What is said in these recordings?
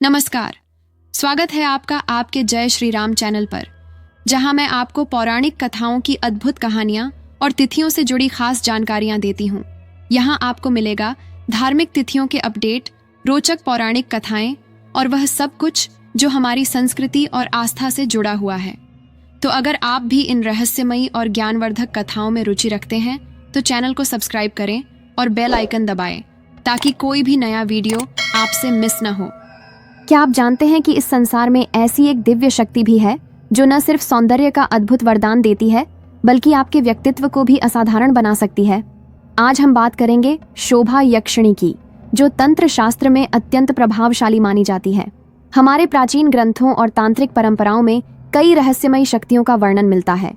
नमस्कार, स्वागत है आपका आपके जय श्री राम चैनल पर, जहां मैं आपको पौराणिक कथाओं की अद्भुत कहानियां और तिथियों से जुड़ी खास जानकारियां देती हूं। यहां आपको मिलेगा धार्मिक तिथियों के अपडेट, रोचक पौराणिक कथाएं और वह सब कुछ जो हमारी संस्कृति और आस्था से जुड़ा हुआ है। तो अगर आप भी इन रहस्यमयी और ज्ञानवर्धक कथाओं में रुचि रखते हैं तो चैनल को सब्सक्राइब करें और बेल आइकन दबाएं ताकि कोई भी नया वीडियो आपसे मिस न हो। क्या आप जानते हैं कि इस संसार में ऐसी एक दिव्य शक्ति भी है जो न सिर्फ सौंदर्य का अद्भुत वरदान देती है बल्कि आपके व्यक्तित्व को भी असाधारण बना सकती है। आज हम बात करेंगे शोभा यक्षिणी की, जो तंत्र शास्त्र में अत्यंत प्रभावशाली मानी जाती है। हमारे प्राचीन ग्रंथों और तांत्रिक परंपराओं में कई रहस्यमयी शक्तियों का वर्णन मिलता है।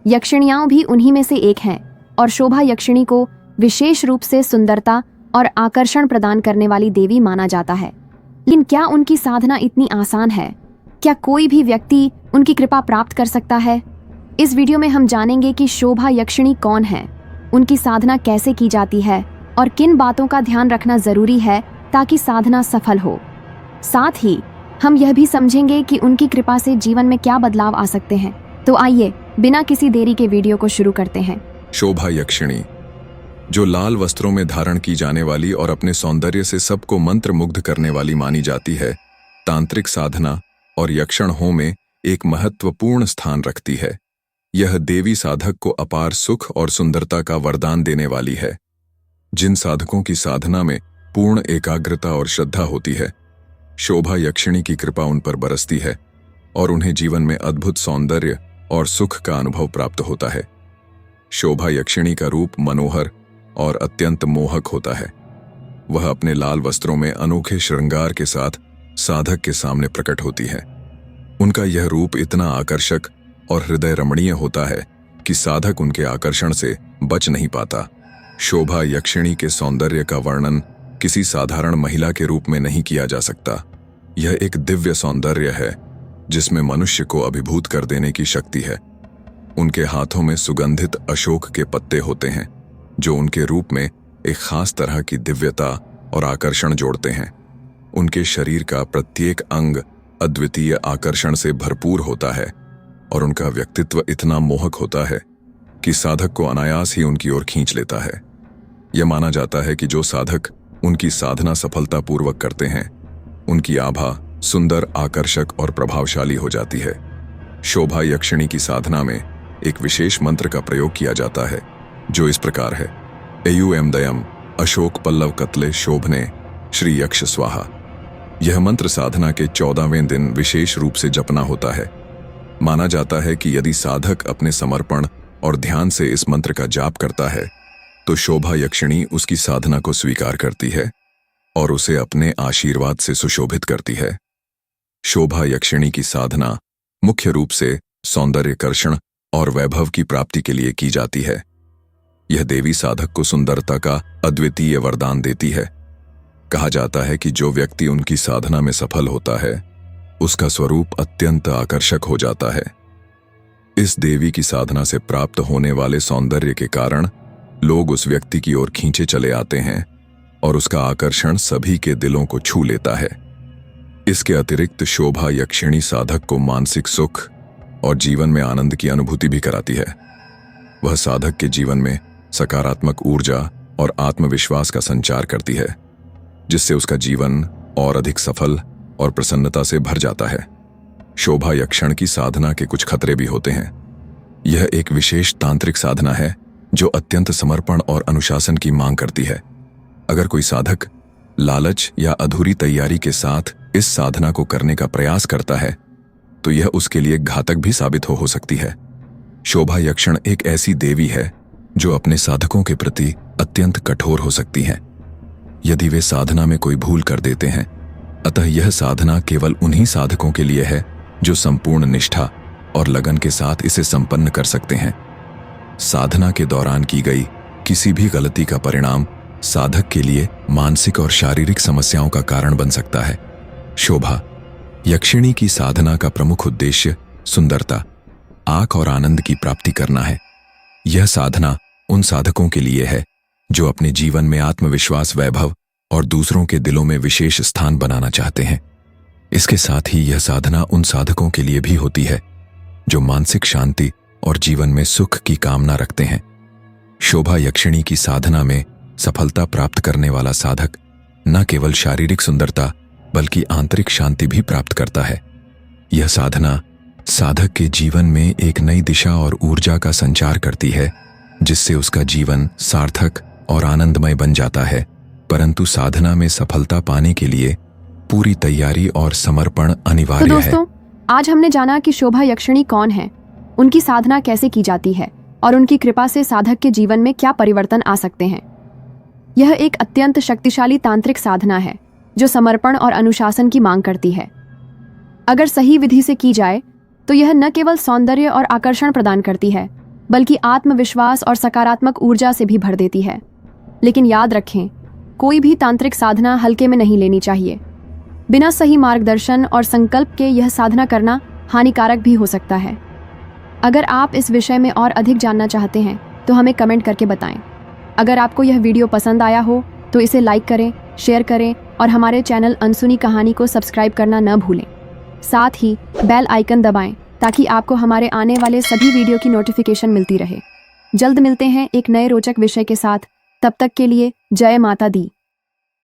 यक्षिणियाँ भी उन्हीं में से एक हैं और शोभा यक्षिणी को विशेष रूप से सुंदरता और आकर्षण प्रदान करने वाली देवी माना जाता है। लेकिन क्या उनकी साधना इतनी आसान है? क्या कोई भी व्यक्ति उनकी कृपा प्राप्त कर सकता है? इस वीडियो में हम जानेंगे कि शोभा यक्षिणी कौन है, उनकी साधना कैसे की जाती है और किन बातों का ध्यान रखना जरूरी है ताकि साधना सफल हो। साथ ही हम यह भी समझेंगे कि उनकी कृपा से जीवन में क्या बदलाव आ सकते हैं। तो आइए बिना किसी देरी के वीडियो को शुरू करते हैं। शोभा यक्षिणी, जो लाल वस्त्रों में धारण की जाने वाली और अपने सौंदर्य से सबको मंत्रमुग्ध करने वाली मानी जाती है, तांत्रिक साधना और यक्षण होम में एक महत्वपूर्ण स्थान रखती है। यह देवी साधक को अपार सुख और सुंदरता का वरदान देने वाली है। जिन साधकों की साधना में पूर्ण एकाग्रता और श्रद्धा होती है, शोभा यक्षिणी की कृपा उन पर बरसती है और उन्हें जीवन में अद्भुत सौंदर्य और सुख का अनुभव प्राप्त होता है। शोभा यक्षिणी का रूप मनोहर और अत्यंत मोहक होता है। वह अपने लाल वस्त्रों में अनोखे श्रृंगार के साथ साधक के सामने प्रकट होती है। उनका यह रूप इतना आकर्षक और हृदय रमणीय होता है कि साधक उनके आकर्षण से बच नहीं पाता। शोभा यक्षिणी के सौंदर्य का वर्णन किसी साधारण महिला के रूप में नहीं किया जा सकता। यह एक दिव्य सौंदर्य है जिसमें मनुष्य को अभिभूत कर देने की शक्ति है। उनके हाथों में सुगंधित अशोक के पत्ते होते हैं जो उनके रूप में एक खास तरह की दिव्यता और आकर्षण जोड़ते हैं। उनके शरीर का प्रत्येक अंग अद्वितीय आकर्षण से भरपूर होता है और उनका व्यक्तित्व इतना मोहक होता है कि साधक को अनायास ही उनकी ओर खींच लेता है। यह माना जाता है कि जो साधक उनकी साधना सफलतापूर्वक करते हैं, उनकी आभा सुंदर, आकर्षक और प्रभावशाली हो जाती है। शोभा यक्षिणी की साधना में एक विशेष मंत्र का प्रयोग किया जाता है जो इस प्रकार है: एयुएम दयम अशोक पल्लव कतले शोभने श्री यक्ष स्वाहा। यह मंत्र साधना के 14वें दिन विशेष रूप से जपना होता है। माना जाता है कि यदि साधक अपने समर्पण और ध्यान से इस मंत्र का जाप करता है तो शोभा यक्षिणी उसकी साधना को स्वीकार करती है और उसे अपने आशीर्वाद से सुशोभित करती है। शोभा यक्षिणी की साधना मुख्य रूप से सौंदर्यकर्षण और वैभव की प्राप्ति के लिए की जाती है। यह देवी साधक को सुंदरता का अद्वितीय वरदान देती है। कहा जाता है कि जो व्यक्ति उनकी साधना में सफल होता है, उसका स्वरूप अत्यंत आकर्षक हो जाता है। इस देवी की साधना से प्राप्त होने वाले सौंदर्य के कारण लोग उस व्यक्ति की ओर खींचे चले आते हैं और उसका आकर्षण सभी के दिलों को छू लेता है। इसके अतिरिक्त शोभा यक्षिणी साधक को मानसिक सुख और जीवन में आनंद की अनुभूति भी कराती है। वह साधक के जीवन में सकारात्मक ऊर्जा और आत्मविश्वास का संचार करती है, जिससे उसका जीवन और अधिक सफल और प्रसन्नता से भर जाता है। शोभा यक्षण की साधना के कुछ खतरे भी होते हैं। यह एक विशेष तांत्रिक साधना है जो अत्यंत समर्पण और अनुशासन की मांग करती है। अगर कोई साधक लालच या अधूरी तैयारी के साथ इस साधना को करने का प्रयास करता है तो यह उसके लिए घातक भी साबित हो सकती है। शोभा यक्षण एक ऐसी देवी है जो अपने साधकों के प्रति अत्यंत कठोर हो सकती हैं यदि वे साधना में कोई भूल कर देते हैं। अतः यह साधना केवल उन्हीं साधकों के लिए है जो संपूर्ण निष्ठा और लगन के साथ इसे संपन्न कर सकते हैं। साधना के दौरान की गई किसी भी गलती का परिणाम साधक के लिए मानसिक और शारीरिक समस्याओं का कारण बन सकता है। शोभा यक्षिणी की साधना का प्रमुख उद्देश्य सुंदरता, आंख और आनंद की प्राप्ति करना है। यह साधना उन साधकों के लिए है जो अपने जीवन में आत्मविश्वास, वैभव और दूसरों के दिलों में विशेष स्थान बनाना चाहते हैं। इसके साथ ही यह साधना उन साधकों के लिए भी होती है जो मानसिक शांति और जीवन में सुख की कामना रखते हैं। शोभा यक्षिणी की साधना में सफलता प्राप्त करने वाला साधक न केवल शारीरिक सुंदरता बल्कि आंतरिक शांति भी प्राप्त करता है। यह साधना साधक के जीवन में एक नई दिशा और ऊर्जा का संचार करती है, जिससे उसका जीवन सार्थक और आनंदमय बन जाता है। परंतु साधना में सफलता पाने के लिए पूरी तैयारी और समर्पण अनिवार्य तो है। दोस्तों, आज हमने जाना कि शोभा यक्षिणी कौन है, उनकी साधना कैसे की जाती है और उनकी कृपा से साधक के जीवन में क्या परिवर्तन आ सकते हैं। यह एक अत्यंत शक्तिशाली तांत्रिक साधना है जो समर्पण और अनुशासन की मांग करती है। अगर सही विधि से की जाए तो यह न केवल सौंदर्य और आकर्षण प्रदान करती है बल्कि आत्मविश्वास और सकारात्मक ऊर्जा से भी भर देती है। लेकिन याद रखें, कोई भी तांत्रिक साधना हल्के में नहीं लेनी चाहिए। बिना सही मार्गदर्शन और संकल्प के यह साधना करना हानिकारक भी हो सकता है। अगर आप इस विषय में और अधिक जानना चाहते हैं तो हमें कमेंट करके बताएं। अगर आपको यह वीडियो पसंद आया हो तो इसे लाइक करें, शेयर करें और हमारे चैनल अनसुनी कहानी को सब्सक्राइब करना न भूलें। साथ ही बेल आइकन दबाएं ताकि आपको हमारे आने वाले सभी वीडियो की नोटिफिकेशन मिलती रहे। जल्द मिलते हैं एक नए रोचक विषय के साथ। तब तक के लिए जय माता दी।